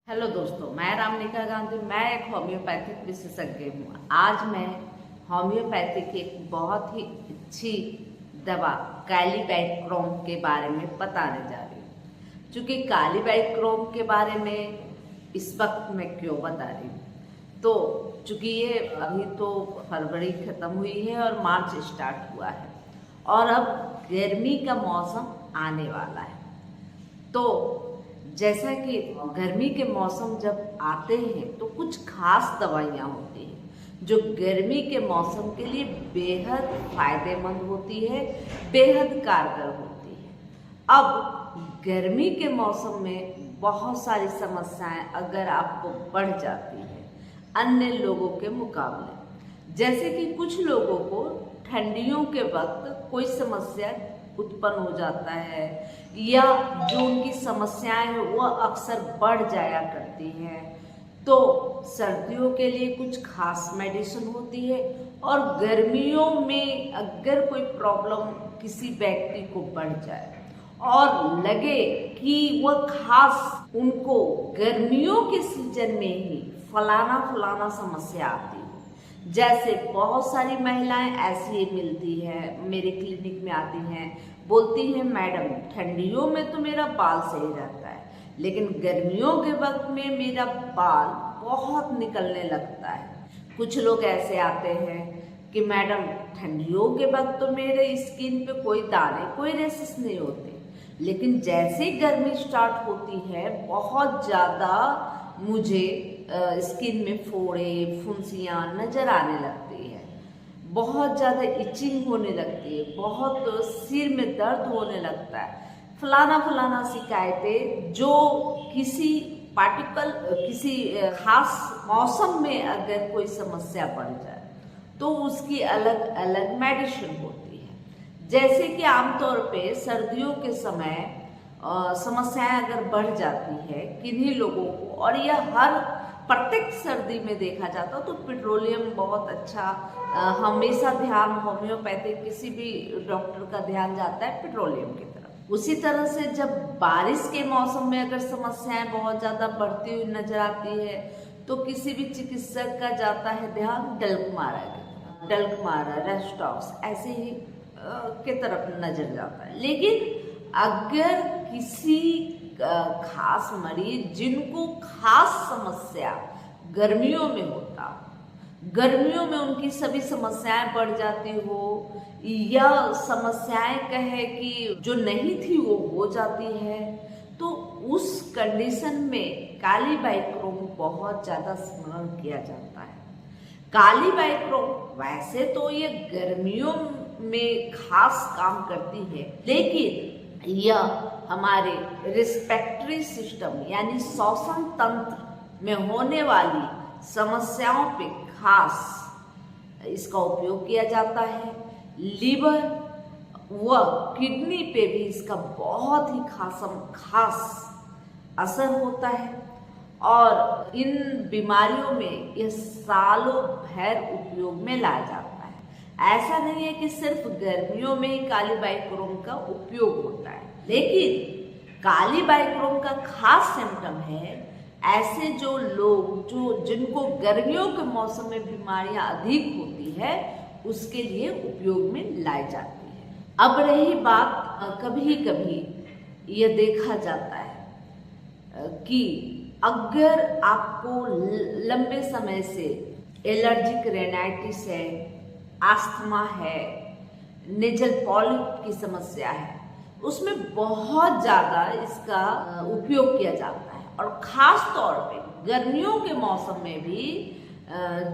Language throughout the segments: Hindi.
हेलो दोस्तों, मैं रामनिका गांधी। मैं एक होम्योपैथिक विशेषज्ञ हूँ। आज मैं होम्योपैथी की एक बहुत ही अच्छी दवा कैलिबाइक्रोम के बारे में बताने जा रही हूँ। क्योंकि कैलिबाइक्रोम के बारे में इस वक्त मैं क्यों बता रही हूँ, तो चूँकि ये अभी तो फरवरी ख़त्म हुई है और मार्च स्टार्ट हुआ है और अब गर्मी का मौसम आने वाला है। तो जैसा कि गर्मी के मौसम जब आते हैं तो कुछ खास दवाइयाँ होती हैं जो गर्मी के मौसम के लिए बेहद फायदेमंद होती है, बेहद कारगर होती है। अब गर्मी के मौसम में बहुत सारी समस्याएं अगर आपको बढ़ जाती है अन्य लोगों के मुकाबले, जैसे कि कुछ लोगों को ठंडियों के वक्त कोई समस्या उत्पन्न हो जाता है या जो उनकी समस्याएं हैं वह अक्सर बढ़ जाया करती हैं, तो सर्दियों के लिए कुछ खास मेडिसिन होती है। और गर्मियों में अगर कोई प्रॉब्लम किसी व्यक्ति को बढ़ जाए और लगे कि वह खास उनको गर्मियों के सीजन में ही फलाना समस्या आती है, जैसे बहुत सारी महिलाएं ऐसी मिलती है, मेरे क्लिनिक में आती हैं, बोलती हैं मैडम ठंडियों में तो मेरा बाल सही रहता है लेकिन गर्मियों के वक्त में मेरा बाल बहुत निकलने लगता है। कुछ लोग ऐसे आते हैं कि मैडम ठंडियों के वक्त तो मेरे स्किन पे कोई दाने कोई रेशेस नहीं होते, लेकिन जैसे ही गर्मी स्टार्ट होती है बहुत ज़्यादा मुझे स्किन में फोड़े फुंसियाँ नज़र आने लगती है, बहुत ज़्यादा इचिंग होने लगती है, बहुत सिर में दर्द होने लगता है, फलाना शिकायतें जो किसी किसी खास मौसम में अगर कोई समस्या बढ़ जाए तो उसकी अलग अलग मेडिसिन होती है। जैसे कि आमतौर पे सर्दियों के समय समस्याएं अगर बढ़ जाती है किन्हीं लोगों को, और यह हर प्रत्येक सर्दी में देखा जाता, तो पेट्रोलियम बहुत अच्छा हमेशा ध्यान होम्योपैथिक किसी भी डॉक्टर का ध्यान जाता है पेट्रोलियम की तरफ। उसी तरह से जब बारिश के मौसम में अगर समस्याएं बहुत ज़्यादा बढ़ती हुई नजर आती है तो किसी भी चिकित्सक का जाता है ध्यान डल्कमारा रेस्टॉक्स ऐसे ही के तरफ नजर जाता है। लेकिन अगर किसी खास मरीज जिनको खास समस्या गर्मियों में होता, गर्मियों में उनकी सभी समस्याएं बढ़ जाती हो या समस्याएं कहे कि जो नहीं थी वो हो जाती है, तो उस कंडीशन में कैलिबाइक्रोम बहुत ज़्यादा स्मरण किया जाता है। कैलिबाइक्रोम वैसे तो ये गर्मियों में खास काम करती है, लेकिन यह हमारे रिस्पिरेटरी सिस्टम यानी श्वसन तंत्र में होने वाली समस्याओं पे खास इसका उपयोग किया जाता है। लीवर व किडनी पे भी इसका बहुत ही खास असर होता है और इन बीमारियों में यह सालों भर उपयोग में लाया जाता है। ऐसा नहीं है कि सिर्फ गर्मियों में ही कैलिबाइक्रोम का उपयोग होता है, लेकिन कैलिबाइक्रोम का खास सिम्टम है ऐसे जो लोग जिनको गर्मियों के मौसम में बीमारियां अधिक होती है उसके लिए उपयोग में लाई जाती है। अब रही बात, कभी कभी यह देखा जाता है कि अगर आपको लंबे समय से एलर्जिक रेनाइटिस है, अस्थमा है, नेजल पॉलिप की समस्या है, उसमें बहुत ज़्यादा इसका उपयोग किया जाता है। और ख़ास तौर पे गर्मियों के मौसम में भी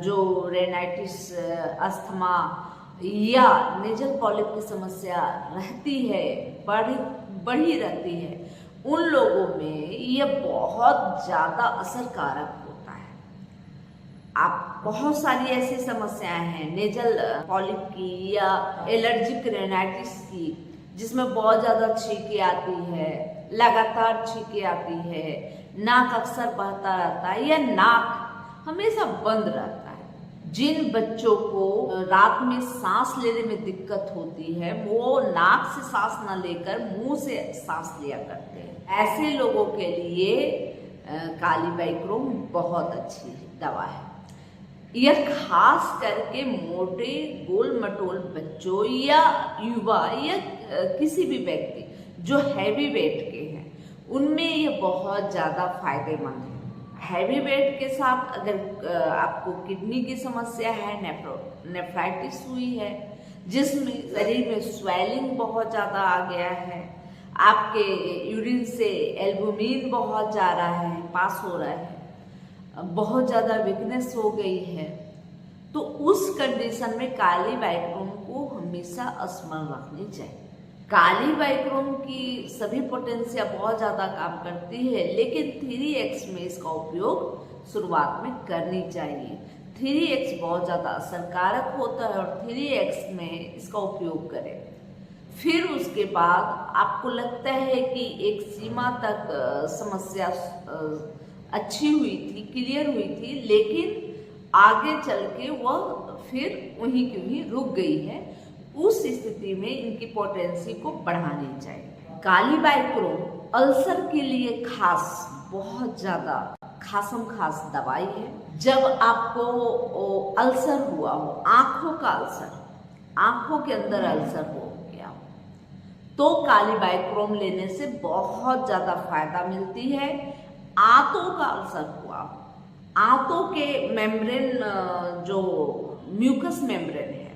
जो रेनाइटिस, अस्थमा या नेजल पॉलिप की समस्या रहती है, बढ़ी रहती है, उन लोगों में यह बहुत ज़्यादा असरकारक होता है। आप बहुत सारी ऐसी समस्याएं हैं नेजल पॉलिप की या एलर्जिक रेनाइटिस की जिसमें बहुत ज़्यादा छींकें आती है, लगातार छींकें आती है, नाक अक्सर बहता रहता है या नाक हमेशा बंद रहता है। जिन बच्चों को रात में सांस लेने में दिक्कत होती है वो नाक से सांस न लेकर मुंह से सांस लिया करते हैं। ऐसे लोगों के लिए कालीबाइक्रोम बहुत अच्छी दवा है। यह खास करके मोटे गोल मटोल बच्चों या युवा या किसी भी व्यक्ति जो हैवी वेट के हैं उनमें ये बहुत ज़्यादा फायदेमंद है। हैवी वेट के साथ अगर आपको किडनी की समस्या है, नेफ्राइटिस हुई है, जिसमें शरीर में स्वेलिंग बहुत ज़्यादा आ गया है, आपके यूरिन से एल्बुमिन बहुत जा रहा है, पास हो रहा है, बहुत ज़्यादा वीकनेस हो गई है, तो उस कंडीशन में कालीबाइक्रोम को हमेशा स्मरण रखनी चाहिए। कालीबाइक्रोम की सभी पोटेंशिया बहुत ज़्यादा काम करती है, लेकिन 3x में इसका उपयोग शुरुआत में करनी चाहिए। 3x बहुत ज़्यादा असरकारक होता है और 3x में इसका उपयोग करें। फिर उसके बाद आपको लगता है कि एक सीमा तक समस्या अच्छी हुई थी, क्लियर हुई थी, लेकिन आगे चल के वह फिर वहीं की वहीं रुक गई है, उस स्थिति में इनकी पोटेंसी को बढ़ानी चाहिए। कालीबाइक्रोम अल्सर के लिए खास, बहुत ज़्यादा खासम खास दवाई है। जब आपको अल्सर हुआ हो, आंखों का अल्सर, आंखों के अंदर अल्सर हो गया हो, तो कालीबाइक्रोम लेने से बहुत ज़्यादा फायदा मिलती है। आंतों का अल्सर हुआ, आंतों के मेम्ब्रेन, जो म्यूकस मेम्ब्रेन है,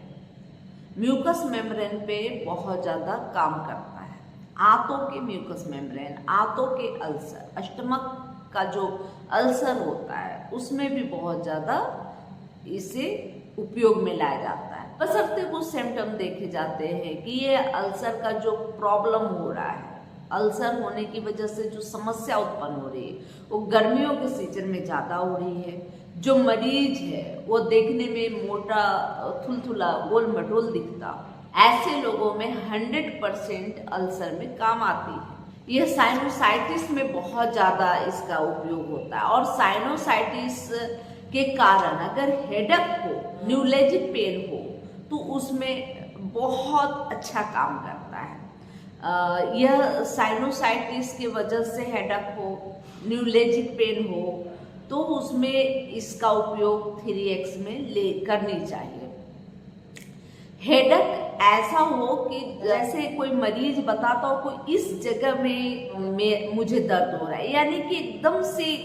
म्यूकस मेम्ब्रेन पे बहुत ज़्यादा काम करता है। आंतों के म्यूकस मेम्ब्रेन, आंतों के अल्सर, स्टमक का जो अल्सर होता है उसमें भी बहुत ज़्यादा इसे उपयोग में लाया जाता है। बशर्ते कुछ सिम्टम देखे जाते हैं कि ये अल्सर का जो प्रॉब्लम हो रहा है, अल्सर होने की वजह से जो समस्या उत्पन्न हो रही है वो गर्मियों के सीजन में ज़्यादा हो रही है। जो मरीज है वो देखने में मोटा, थुलथुला, गोल मटोल दिखता, ऐसे लोगों में 100% अल्सर में काम आती है। यह साइनोसाइटिस में बहुत ज़्यादा इसका उपयोग होता है, और साइनोसाइटिस के कारण अगर हेडेक हो, न्यूरोलॉजिक पेन हो, तो उसमें बहुत अच्छा काम करता है। यह साइनोसाइटिस की वजह से हेडेक हो, न्यूरोलॉजिक पेन हो, तो उसमें इसका उपयोग 3x में करनी चाहिए। हेडेक ऐसा हो कि जैसे कोई मरीज बताता हो कोई इस जगह में मुझे दर्द हो रहा है, यानी कि एकदम से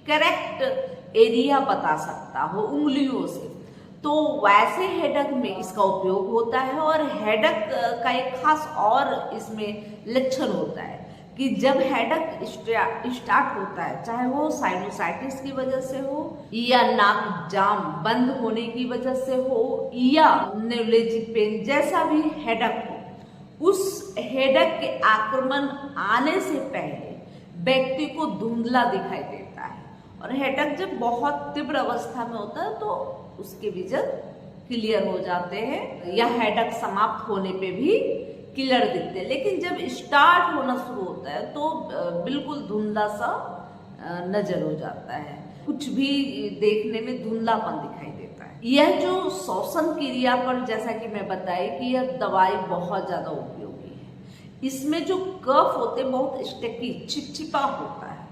करेक्ट एरिया बता सकता हो उंगलियों से, तो वैसे हेडेक में इसका उपयोग होता है। और हेडेक का एक खास और इसमें लक्षण होता है कि जब हेडेक स्टार्ट होता है, चाहे वो साइनोसाइटिस की वजह से हो या नाक जाम बंद होने की वजह से हो या न्यूरोलॉजिक पेन, जैसा भी हेडेक हो, उस हेडेक के आक्रमण आने से पहले व्यक्ति को धुंधला दिखाई देता है। और हेडेक जब बहुत तीव्र अवस्था में होता है तो उसके विजन क्लियर हो जाते हैं, या हेडेक समाप्त होने पे भी क्लियर दिखते हैं। लेकिन जब स्टार्ट होना शुरू होता है तो बिल्कुल धुंधला सा नजर हो जाता है, कुछ भी देखने में धुंधलापन दिखाई देता है। यह जो श्वसन क्रिया पर, जैसा कि मैं बताई कि यह दवाई बहुत ज्यादा उपयोगी है। इसमें जो कफ होते हैं बहुत स्टिकी, चिपचिपा होता है,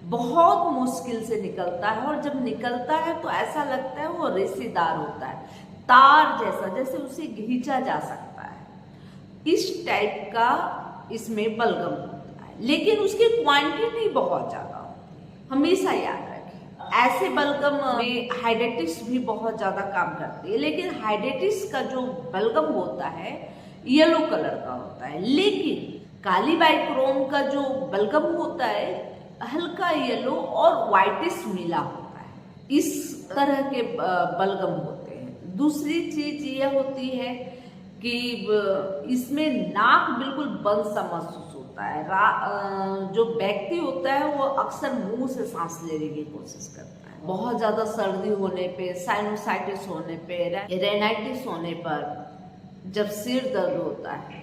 बहुत मुश्किल से निकलता है, और जब निकलता है तो ऐसा लगता है वो रेशेदार होता है, तार जैसा, जैसे उसे खींचा जा सकता है। इस टाइप का इसमें बलगम होता है, लेकिन उसकी क्वांटिटी बहुत ज्यादा होती है, हमेशा याद रखें। ऐसे बलगम में हाइडेटिस भी बहुत ज्यादा काम करती है, लेकिन हाइडेटिस का जो बलगम होता है येलो कलर का होता है, लेकिन कालीबाइक्रोम का जो बलगम होता है हल्का येलो और व्हाइटिश मिला होता है। इस तरह के बलगम होते हैं। दूसरी चीज यह होती है कि इसमें नाक बिल्कुल बंद सा महसूस होता है। जो व्यक्ति होता है वो अक्सर मुंह से सांस लेने की कोशिश करता है। बहुत ज़्यादा सर्दी होने पे, साइनोसाइटिस होने पे, रेनाइटिस होने पर, जब सिर दर्द होता है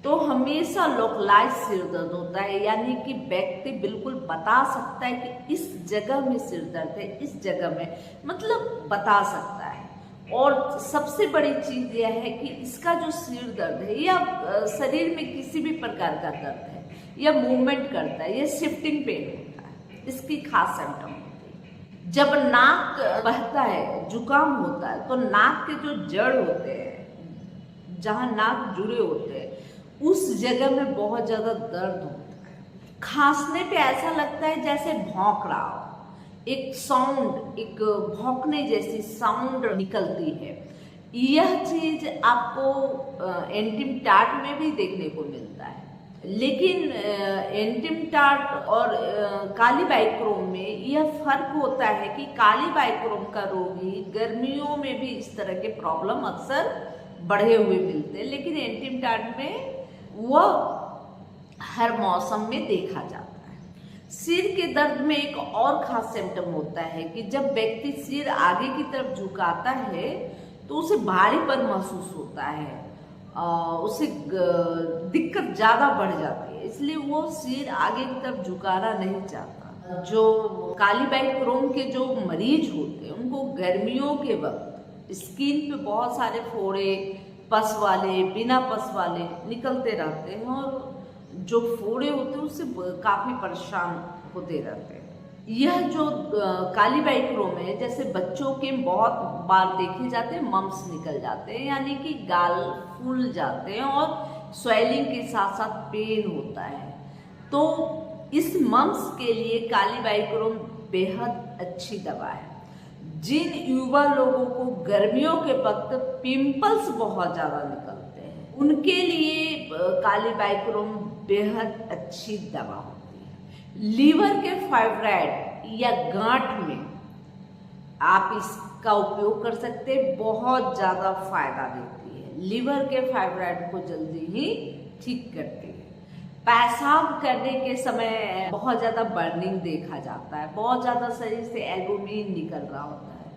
तो हमेशा लोकलाइज सिर दर्द होता है, यानी कि व्यक्ति बिल्कुल बता सकता है कि इस जगह में सिर दर्द है, इस जगह में, मतलब बता सकता है। और सबसे बड़ी चीज यह है कि इसका जो सिर दर्द है या शरीर में किसी भी प्रकार का दर्द है या मूवमेंट करता है, यह शिफ्टिंग पेन होता है, इसकी खास सिम्टम होती है। जब नाक बहता है, जुकाम होता है, तो नाक के जो जड़ होते हैं, जहाँ नाक जुड़े होते हैं, उस जगह में बहुत ज़्यादा दर्द होता है। खांसने पे ऐसा लगता है जैसे भौंक रहा हो, एक साउंड, एक भौंकने जैसी साउंड निकलती है। यह चीज आपको एंटिम टार्ट में भी देखने को मिलता है, लेकिन एंटिम टार्ट और काली बाइक्रोम में यह फर्क होता है कि काली बाइक्रोम का रोगी गर्मियों में भी इस तरह के प्रॉब्लम अक्सर बढ़े हुए मिलते हैं, लेकिन एंटिम टार्ट में वह हर मौसम में देखा जाता है। सिर के दर्द में एक और खास सिम्टम होता है कि जब व्यक्ति सिर आगे की तरफ झुकाता है तो उसे भारीपन महसूस होता है, उसे दिक्कत ज़्यादा बढ़ जाती है, इसलिए वो सिर आगे की तरफ झुकाना नहीं चाहता। जो काली बाइक्रोम के जो मरीज होते हैं उनको गर्मियों के वक्त स्किन पे बहुत सारे फोड़े, पस वाले, बिना पस वाले निकलते रहते हैं, और जो फोड़े होते हैं उससे काफ़ी परेशान होते रहते हैं। यह जो काली बाइक्रोम है, जैसे बच्चों के बहुत बार देखे जाते हैं, मम्स निकल जाते हैं, यानी कि गाल फूल जाते हैं और स्वेलिंग के साथ साथ पेन होता है। तो इस मम्स के लिए काली बाइक्रोम बेहद अच्छी दवा है। जिन युवा लोगों को गर्मियों के वक्त पिंपल्स बहुत ज़्यादा निकलते हैं, उनके लिए काली बाइक्रोम बेहद अच्छी दवा होती है। लीवर के फाइब्राइड या गांठ में आप इसका उपयोग कर सकते हैं, बहुत ज़्यादा फायदा देती है। लीवर के फाइब्राइड को जल्दी ही ठीक करती है। पेशाब करने के समय बहुत ज़्यादा बर्निंग देखा जाता है, बहुत ज़्यादा शरीर से एल्बुमिन निकल रहा होता है,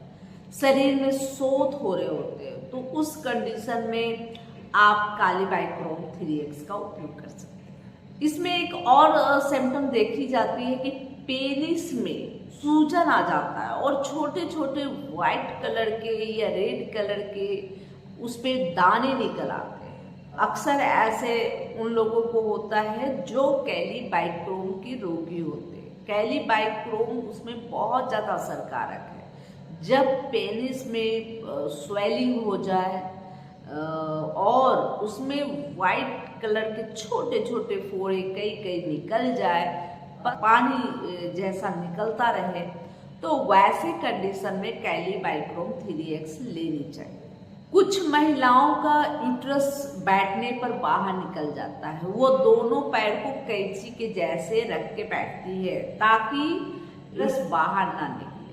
शरीर में सोत हो रहे होते हैं, तो उस कंडीशन में आप काली बाइक्रोम 3x का उपयोग कर सकते हैं। इसमें एक और सिम्टम देखी जाती है कि पेनिस में सूजन आ जाता है और छोटे छोटे व्हाइट कलर के या रेड कलर के उस पे दाने निकल आते हैं। अक्सर ऐसे उन लोगों को होता है जो कैली बाइक्रोम के रोगी होते हैं। कैली बाइक्रोम उसमें बहुत ज़्यादा असरकारक है। जब पेनिस में स्वेलिंग हो जाए और उसमें वाइट कलर के छोटे छोटे फोड़े कई कई निकल जाए, पानी जैसा निकलता रहे, तो वैसे कंडीशन में कैली बाइक्रोम 3x लेनी चाहिए। कुछ महिलाओं का यूट्रस बैठने पर बाहर निकल जाता है, वो दोनों पैर को कैंची के जैसे रख के बैठती है ताकि यूट्रस बाहर ना निकले,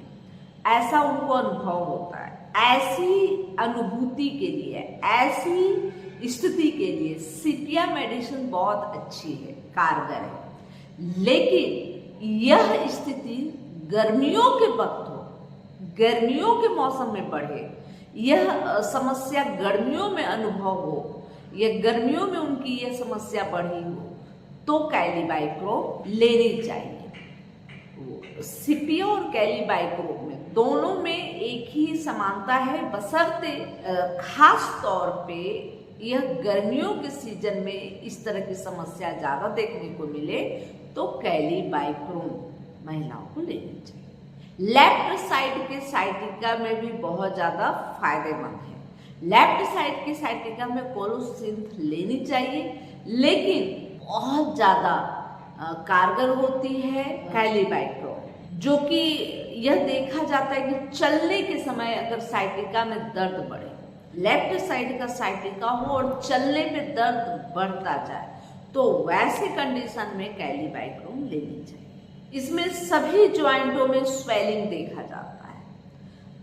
ऐसा उनको अनुभव होता है। ऐसी अनुभूति के लिए, ऐसी स्थिति के लिए सीपिया मेडिसिन बहुत अच्छी है, कारगर है। लेकिन यह स्थिति गर्मियों के वक्त हो, गर्मियों के मौसम में बढ़े, यह समस्या गर्मियों में अनुभव हो या गर्मियों में उनकी यह समस्या बढ़ी हो, तो कैली बाइक्रोम लेनी चाहिए। सीपिया और कैली बाइक्रोम में दोनों में एक ही समानता है, बशर्ते खास तौर पे यह गर्मियों के सीजन में इस तरह की समस्या ज़्यादा देखने को मिले तो कैली बाइक्रोम महिलाओं को लेनी चाहिए। लेफ्ट साइड के साइटिका में भी बहुत ज़्यादा फायदेमंद है। लेफ्ट साइड के साइटिका में कोलोसिंथ लेनी चाहिए, लेकिन बहुत ज़्यादा कारगर होती है कैली बाइक्रोम, जो कि यह देखा जाता है कि चलने के समय अगर साइटिका में दर्द बढ़े, लेफ्ट साइड का साइटिका हो और चलने पे दर्द बढ़ता जाए, तो वैसे कंडीशन में कैली बाइक्रोम लेनी चाहिए। इसमें सभी ज्वाइंटों में स्वेलिंग देखा जाता है,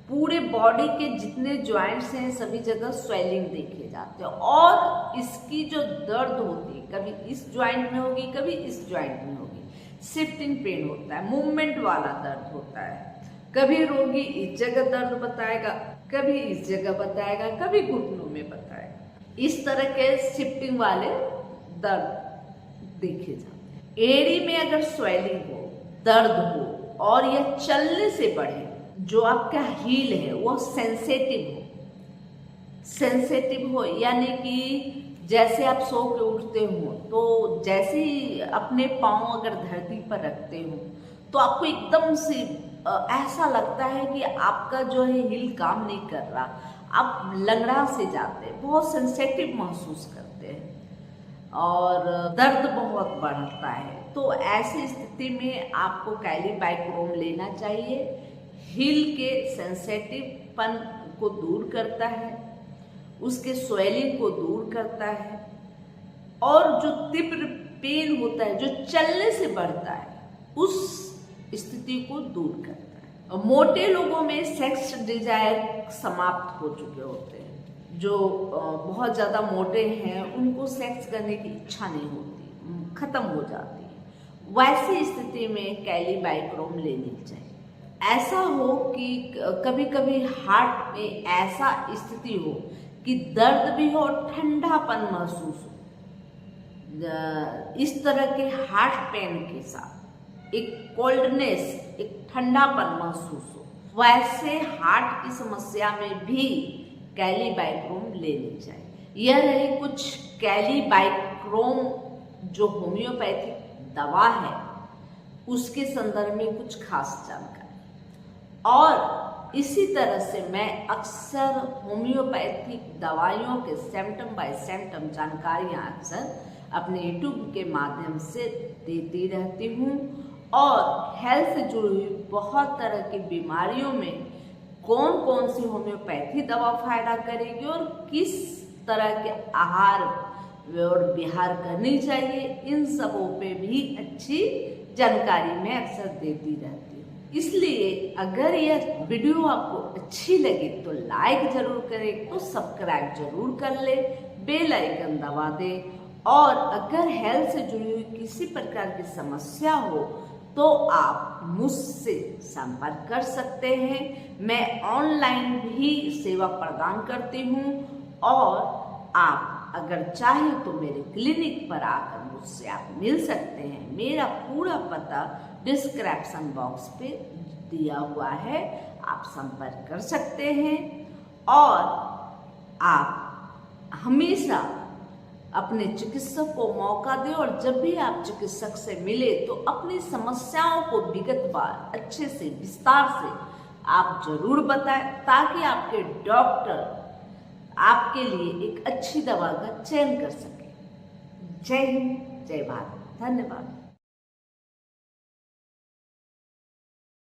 पूरे बॉडी के जितने ज्वाइंट्स हैं सभी जगह स्वेलिंग देखे जाते हैं, और इसकी जो दर्द होती है कभी इस ज्वाइंट में होगी, कभी इस ज्वाइंट में होगी, शिफ्टिंग पेन होता है, मूवमेंट वाला दर्द होता है। कभी रोगी इस जगह दर्द बताएगा, कभी इस जगह बताएगा, कभी घुटनों में बताएगा। इस तरह के शिफ्टिंग वाले दर्द देखे जाते हैं। एड़ी में अगर स्वेलिंग हो, दर्द हो और यह चलने से बढ़े, जो आपका हील है वो सेंसेटिव हो, यानी कि जैसे आप सो के उठते हो तो जैसे ही अपने पाँव अगर धरती पर रखते हो तो आपको एकदम से ऐसा लगता है कि आपका जो है हिल काम नहीं कर रहा, आप लंगड़ा से जाते हैं, बहुत सेंसेटिव महसूस करते हैं और दर्द बहुत बढ़ता है। तो ऐसी स्थिति में आपको कैलीबाइक्रोम लेना चाहिए। हिल के सेंसेटिवपन को दूर करता है, उसके स्वेलिंग को दूर करता है और जो तीव्र पेन होता है जो चलने से बढ़ता है उस स्थिति को दूर करता है। मोटे लोगों में सेक्स डिजायर समाप्त हो चुके होते हैं, जो बहुत ज़्यादा मोटे हैं उनको सेक्स करने की इच्छा नहीं होती, खत्म हो जाती है। वैसी स्थिति में कैलीबाइक्रोम लेनी चाहिए। ऐसा हो कि कभी कभी हार्ट में ऐसा स्थिति हो कि दर्द भी हो और ठंडापन महसूस हो, इस तरह के हार्ट पेन के साथ एक कोल्डनेस, एक ठंडापन महसूस हो, वैसे हार्ट की समस्या में भी कैलीबाइक्रोम लेनी चाहिए। यह रही कुछ कैलीबाइक्रोम जो होम्योपैथिक दवा है उसके संदर्भ में कुछ खास जानकारी। और इसी तरह से मैं अक्सर होम्योपैथिक दवाइयों के सिम्टम बाय सिम्टम जानकारियाँ अक्सर अपने यूट्यूब के माध्यम से देती रहती हूँ और हेल्थ से जुड़ी हुई बहुत तरह की बीमारियों में कौन कौन सी होम्योपैथी दवा फायदा करेगी और किस तरह के आहार और विहार करनी चाहिए, इन सबों पे भी अच्छी जानकारी मैं अक्सर देती रहती हूँ। इसलिए अगर यह वीडियो आपको अच्छी लगे तो लाइक जरूर करें, तो सब्सक्राइब जरूर कर ले, बेल आइकन दबा दे और अगर हेल्थ से जुड़ी हुई किसी प्रकार की समस्या हो तो आप मुझसे संपर्क कर सकते हैं। मैं ऑनलाइन भी सेवा प्रदान करती हूँ और आप अगर चाहें तो मेरे क्लिनिक पर आकर मुझसे आप मिल सकते हैं। मेरा पूरा पता डिस्क्रिप्शन बॉक्स पे दिया हुआ है, आप संपर्क कर सकते हैं और आप हमेशा अपने चिकित्सक को मौका दें और जब भी आप चिकित्सक से मिले तो अपनी समस्याओं को विगतवार अच्छे से विस्तार से आप जरूर बताएं ताकि आपके डॉक्टर आपके लिए एक अच्छी दवा का चयन कर सके। जय हिंद, जय भारत, धन्यवाद।